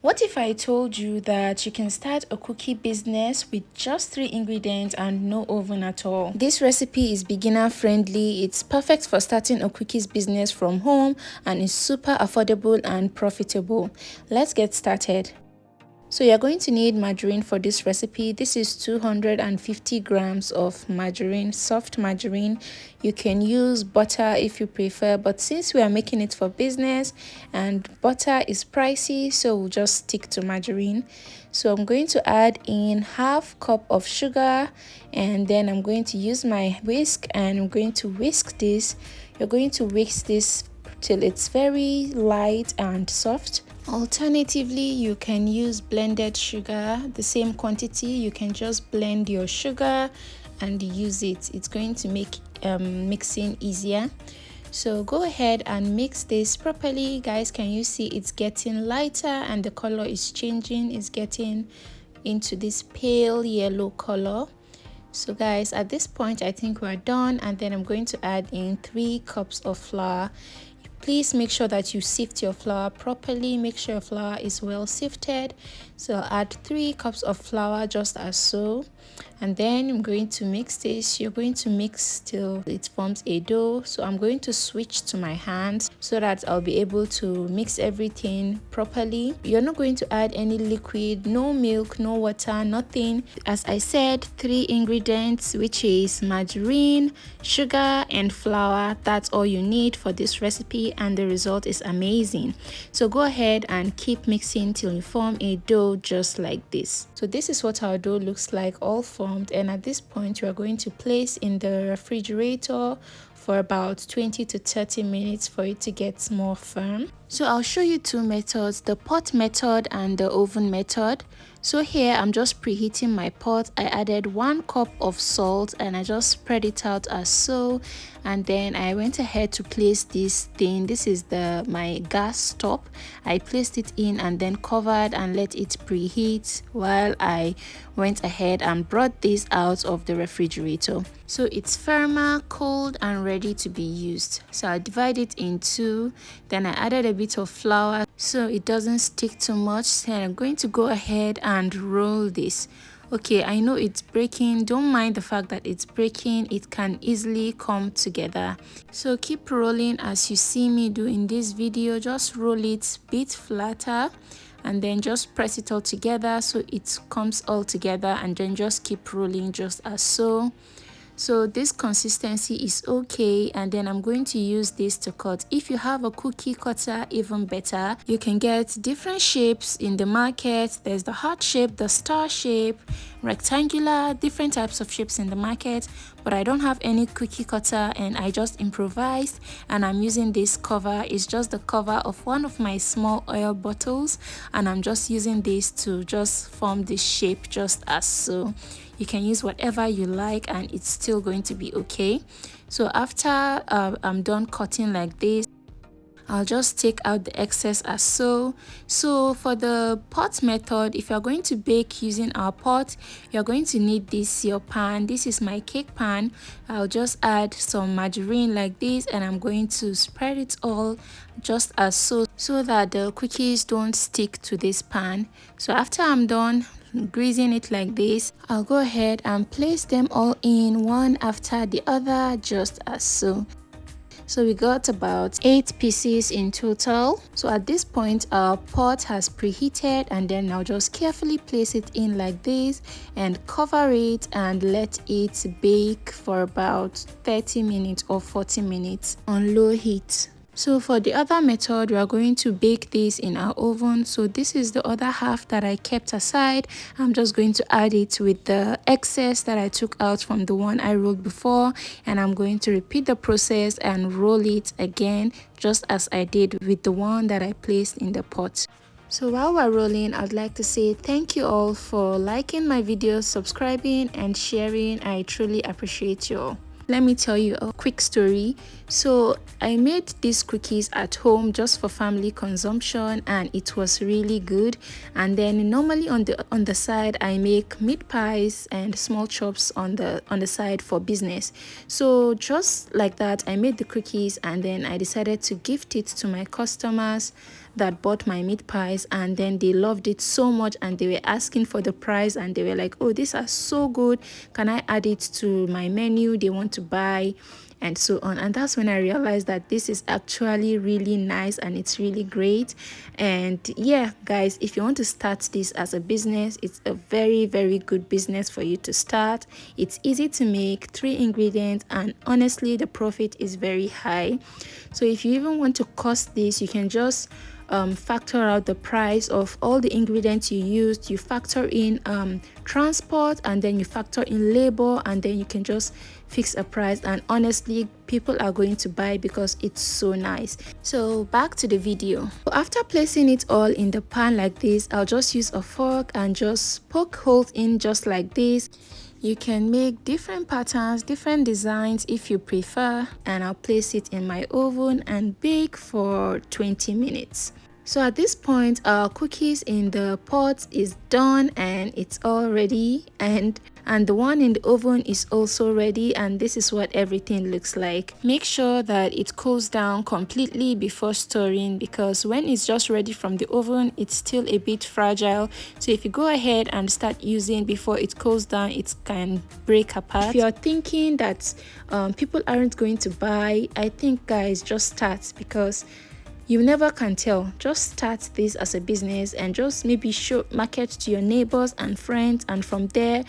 What if I told you that you can start a cookie business with just 3 ingredients and no oven at all? This recipe is beginner friendly. It's perfect for starting a cookies business from home and is super affordable and profitable. Let's get started. So you're going to need margarine for this recipe. This is 250 grams of margarine, soft margarine. You can use butter if you prefer, but since we are making it for business and butter is pricey, so we'll just stick to margarine. So I'm going to add in half cup of sugar, and then I'm going to use my whisk and I'm going to whisk this. You're going to whisk this till it's very light and soft. Alternatively, you can use blended sugar, the same quantity. You can just blend your sugar and use it. It's going to make mixing easier. So go ahead and mix this properly. Guys, can you see it's getting lighter and the color is changing? It's getting into this pale yellow color. So guys, at this point I think we're done, and then I'm going to add in 3 cups of flour. Please make sure that you sift your flour properly. Make sure your flour is well sifted. So I'll add 3 cups of flour just as so. And then I'm going to mix this. You're going to mix till it forms a dough. So I'm going to switch to my hands so that I'll be able to mix everything properly. You're not going to add any liquid, no milk, no water, nothing. As I said, 3 ingredients, which is margarine, sugar, and flour. That's all you need for this recipe, and the result is amazing. So go ahead and keep mixing till you form a dough just like this. So this is what our dough looks like, all formed, and at this point we are going to place in the refrigerator for about 20 to 30 minutes for it to get more firm. So I'll show you 2 methods, the pot method and the oven method. So here I'm just preheating my pot. I added 1 cup of salt and I just spread it out as so, and then I went ahead to place this thing. This is my gas stop. I placed it in and then covered and let it preheat while I went ahead and brought this out of the refrigerator. So it's firmer, cold, and ready to be used. So I divide it in 2. Then I added a bit of flour so it doesn't stick too much. Then I'm going to go ahead and roll this. Okay, I know it's breaking. Don't mind the fact that it's breaking. It can easily come together. So keep rolling as you see me do in this video. Just roll it a bit flatter and then just press it all together so it comes all together, and then just keep rolling just as so. So this consistency is okay, and then I'm going to use this to cut. If you have a cookie cutter, even better. You can get different shapes in the market. There's the heart shape, the star shape, rectangular, different types of shapes in the market, but I don't have any cookie cutter and I just improvised, and I'm using this cover. It's just the cover of one of my small oil bottles, and I'm just using this to just form this shape just as so. You can use whatever you like and it's still going to be okay. So after I'm done cutting like this, I'll just take out the excess as so. So for the pot method, if you're going to bake using our pot, you're going to need your pan. This is my cake pan. I'll just add some margarine like this, and I'm going to spread it all just as so that the cookies don't stick to this pan. So after I'm done greasing it like this, I'll go ahead and place them all in one after the other just as so. So we got about 8 pieces in total. So at this point our pot has preheated, and then I'll just carefully place it in like this and cover it and let it bake for about 30 minutes or 40 minutes on low heat. So for the other method, we are going to bake this in our oven. So this is the other half that I kept aside. I'm just going to add it with the excess that I took out from the one I rolled before, and I'm going to repeat the process and roll it again just as I did with the one that I placed in the pot. So while we're rolling, I'd like to say thank you all for liking my videos, subscribing and sharing. I truly appreciate you all. Let me tell you a quick story. So I made these cookies at home just for family consumption, and it was really good. And then normally on the side I make meat pies and small chops on the side for business. So just like that, I made the cookies and then I decided to gift it to my customers that bought my meat pies, and then they loved it so much and they were asking for the price, and they were like, oh, these are so good, can I add it to my menu? They want to buy, and so on. And that's when I realized that this is actually really nice and it's really great. And yeah, guys, if you want to start this as a business, it's a very, very good business for you to start. It's easy to make, 3 ingredients, and honestly the profit is very high. So if you even want to cost this, you can just factor out the price of all the ingredients you used, you factor in transport, and then you factor in labor, and then you can just fix a price. And honestly, people are going to buy because it's so nice. So back to the video. So after placing it all in the pan like this, I'll just use a fork and just poke holes in just like this. You can make different patterns, different designs if you prefer, and I'll place it in my oven and bake for 20 minutes. So at this point, our cookies in the pot is done and it's all ready, and the one in the oven is also ready, and this is what everything looks like. Make sure that it cools down completely before storing, because when it's just ready from the oven, it's still a bit fragile. So if you go ahead and start using before it cools down, it can break apart. If you're thinking that people aren't going to buy, I think, guys, just start, because you never can tell. Just start this as a business and just maybe market to your neighbors and friends, and from there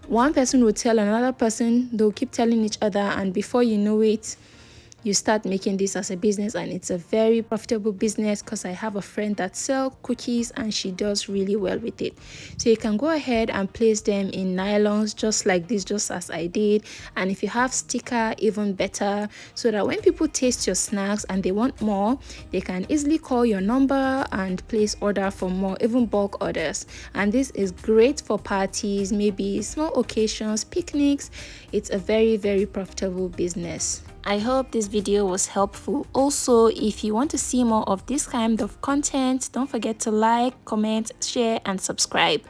one person will tell another person, they'll keep telling each other, and before you know it, you start making this as a business. And it's a very profitable business, because I have a friend that sells cookies and she does really well with it. So you can go ahead and place them in nylons just like this, just as I did. And if you have sticker, even better, so that when people taste your snacks and they want more, they can easily call your number and place order for more, even bulk orders. And this is great for parties, maybe small occasions, picnics. It's a very, very profitable business. I hope this video was helpful. Also, if you want to see more of this kind of content, don't forget to like, comment, share, and subscribe.